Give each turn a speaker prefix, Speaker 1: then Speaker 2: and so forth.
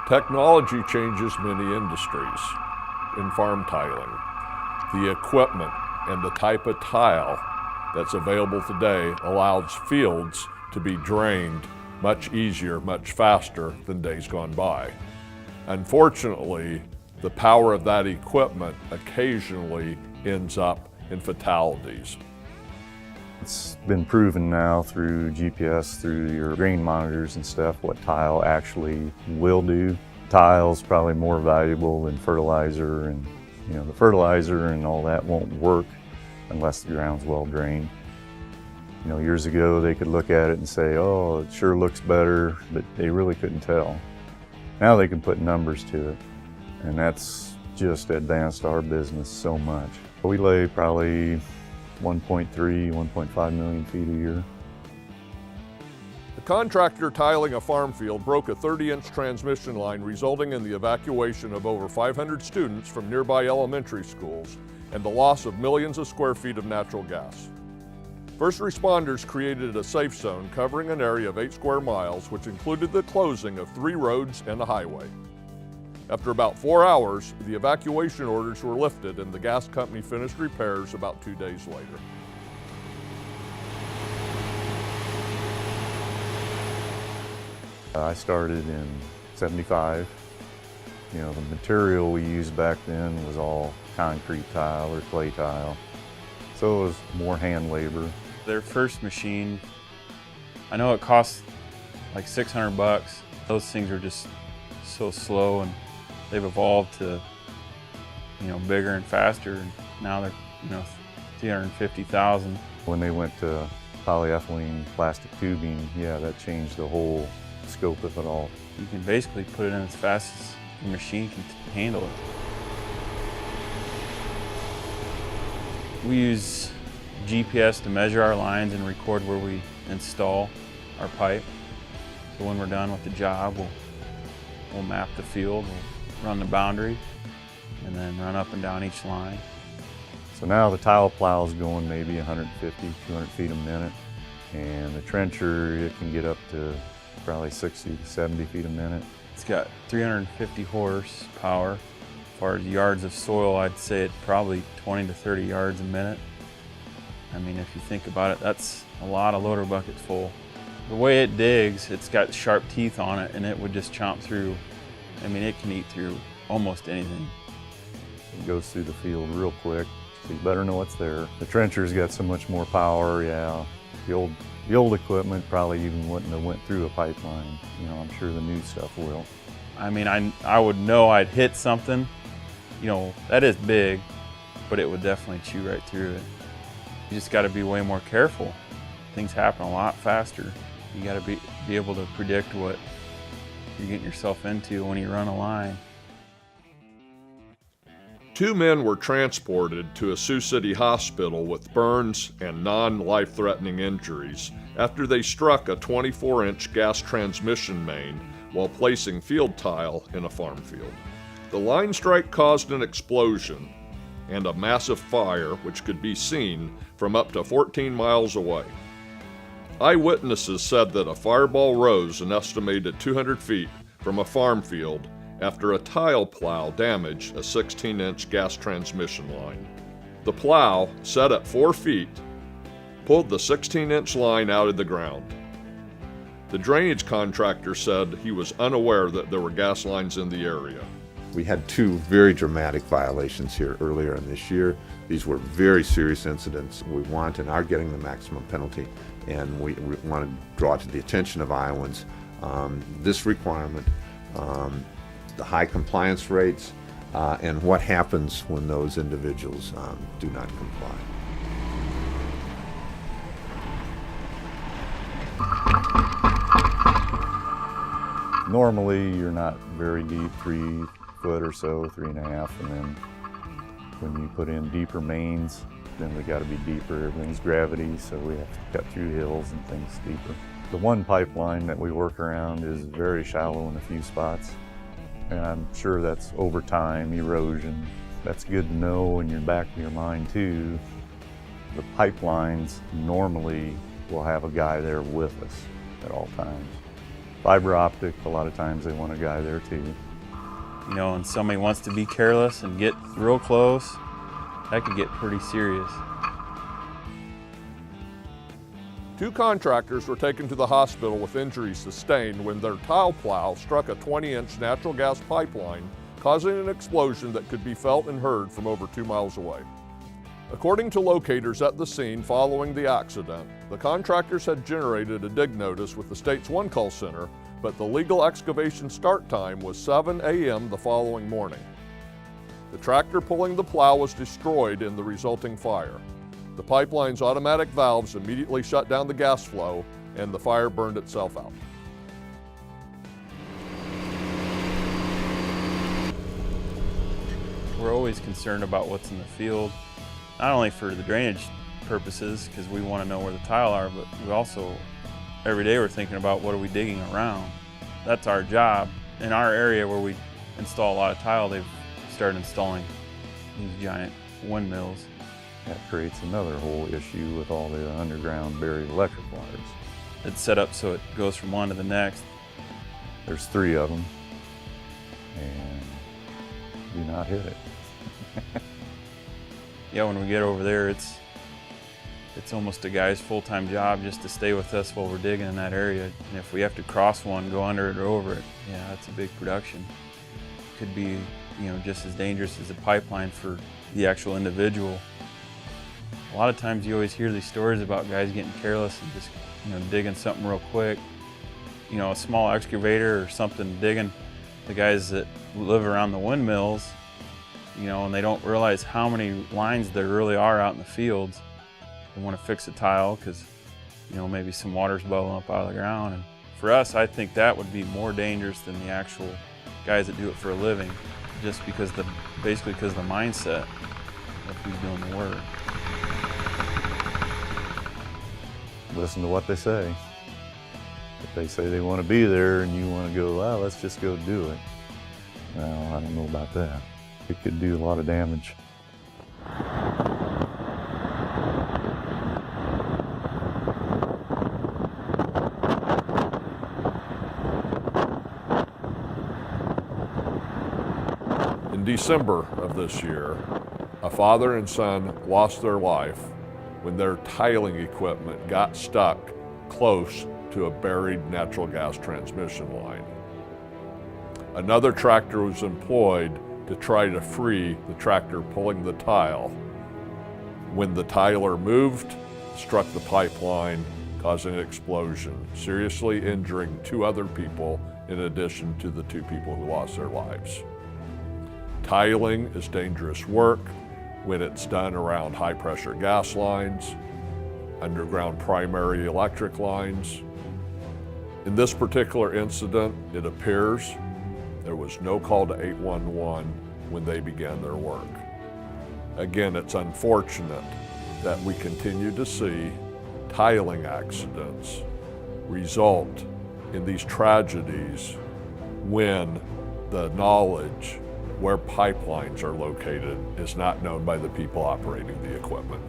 Speaker 1: Technology changes many industries in farm tiling. The equipment and the type of tile that's available today allows fields to be drained much easier, much faster than days gone by. Unfortunately, the power of that equipment occasionally ends up in fatalities.
Speaker 2: It's been proven now through GPS, through your grain monitors and stuff, what tile actually will do. Tile's probably more valuable than fertilizer, and the fertilizer and all that won't work unless the ground's well drained. Years ago they could look at it and say, oh, it sure looks better, but they really couldn't tell. Now they can put numbers to it, and that's just advanced our business so much. We lay probably 1.3, 1.5 million feet a year.
Speaker 1: The contractor tiling a farm field broke a 30-inch transmission line, resulting in the evacuation of over 500 students from nearby elementary schools and the loss of millions of square feet of natural gas. First responders created a safe zone covering an area of 8 square miles, which included the closing of 3 roads and a highway. After about 4 hours, the evacuation orders were lifted and the gas company finished repairs about 2 days later.
Speaker 2: I started in '75. The material we used back then was all concrete tile or clay tile, so it was more hand labor.
Speaker 3: Their first machine, I know it cost like $600. Those things are just so slow, and they've evolved to, bigger and faster. And now they're, 350,000.
Speaker 2: When they went to polyethylene plastic tubing, yeah, that changed the whole scope of it all.
Speaker 3: You can basically put it in as fast as your machine can handle it. We use GPS to measure our lines and record where we install our pipe. So when we're done with the job, we'll map the field, we'll run the boundary, and then run up and down each line.
Speaker 2: So now the tile plow is going maybe 150, 200 feet a minute, and the trencher, it can get up to probably 60 to 70 feet a minute.
Speaker 3: It's got 350 horsepower. As far as yards of soil, I'd say it's probably 20 to 30 yards a minute. If you think about it, that's a lot of loader buckets full. The way it digs, it's got sharp teeth on it, and it would just chomp through. It can eat through almost anything.
Speaker 2: It goes through the field real quick, so you better know what's there. The trencher's got so much more power, yeah. The old equipment probably even wouldn't have went through a pipeline. I'm sure the new stuff will.
Speaker 3: I would know I'd hit something, that is big, but it would definitely chew right through it. You just got to be way more careful. Things happen a lot faster. You got to be able to predict what you're getting yourself into when you run a line.
Speaker 1: 2 men were transported to a Sioux City hospital with burns and non-life-threatening injuries after they struck a 24-inch gas transmission main while placing field tile in a farm field. The line strike caused an explosion and a massive fire which could be seen from up to 14 miles away. Eyewitnesses said that a fireball rose an estimated 200 feet from a farm field after a tile plow damaged a 16-inch gas transmission line. The plow, set at 4 feet, pulled the 16-inch line out of the ground. The drainage contractor said he was unaware that there were gas lines in the area.
Speaker 4: We had 2 very dramatic violations here earlier in this year. These were very serious incidents. We want and are getting the maximum penalty, and we want to draw to the attention of Iowans this requirement, the high compliance rates, and what happens when those individuals do not comply.
Speaker 2: Normally, you're not very deep, 3 foot or so, 3.5, and then when you put in deeper mains, then they got to be deeper. Everything's gravity, so we have to cut through hills and things deeper. The one pipeline that we work around is very shallow in a few spots, and I'm sure that's over time, erosion. That's good to know in your back of your mind too. The pipelines normally will have a guy there with us at all times. Fiber optic, a lot of times they want a guy there too.
Speaker 3: You know, and somebody wants to be careless and get real close, that could get pretty serious.
Speaker 1: 2 contractors were taken to the hospital with injuries sustained when their tile plow struck a 20-inch natural gas pipeline, causing an explosion that could be felt and heard from over 2 miles away. According to locators at the scene following the accident, the contractors had generated a dig notice with the state's One Call Center, but the legal excavation start time was 7 a.m. the following morning. The tractor pulling the plow was destroyed in the resulting fire. The pipeline's automatic valves immediately shut down the gas flow, and the fire burned itself out.
Speaker 3: We're always concerned about what's in the field, not only for the drainage purposes, because we want to know where the tile are, but we also, every day we're thinking about what are we digging around. That's our job. In our area where we install a lot of tile, they've started installing these giant windmills.
Speaker 2: That creates another whole issue with all the underground buried electric wires.
Speaker 3: It's set up so it goes from one to the next.
Speaker 2: There's 3 of them, and do not hit it.
Speaker 3: Yeah, when we get over there, it's almost a guy's full-time job just to stay with us while we're digging in that area. And if we have to cross one, go under it or over it, yeah, that's a big production. Could be, you know, just as dangerous as a pipeline for the actual individual. A lot of times you always hear these stories about guys getting careless and just, you know, digging something real quick. You know, a small excavator or something digging. The guys that live around the windmills, you know, and they don't realize how many lines there really are out in the fields. They want to fix a tile because, you know, maybe some water's bubbling up out of the ground. And for us, I think that would be more dangerous than the actual guys that do it for a living, just because basically because of the mindset of who's doing the work.
Speaker 2: Listen to what they say. If they say they want to be there and you want to go, well, let's just go do it. Well, I don't know about that. It could do a lot of damage.
Speaker 1: In December of this year, a father and son lost their life when their tiling equipment got stuck close to a buried natural gas transmission line. Another tractor was employed to try to free the tractor pulling the tile. When the tiler moved, struck the pipeline, causing an explosion, seriously injuring 2 other people in addition to the 2 people who lost their lives. Tiling is dangerous work when it's done around high-pressure gas lines, underground primary electric lines. In this particular incident, it appears there was no call to 811 when they began their work. Again, it's unfortunate that we continue to see tiling accidents result in these tragedies when the knowledge where pipelines are located is not known by the people operating the equipment.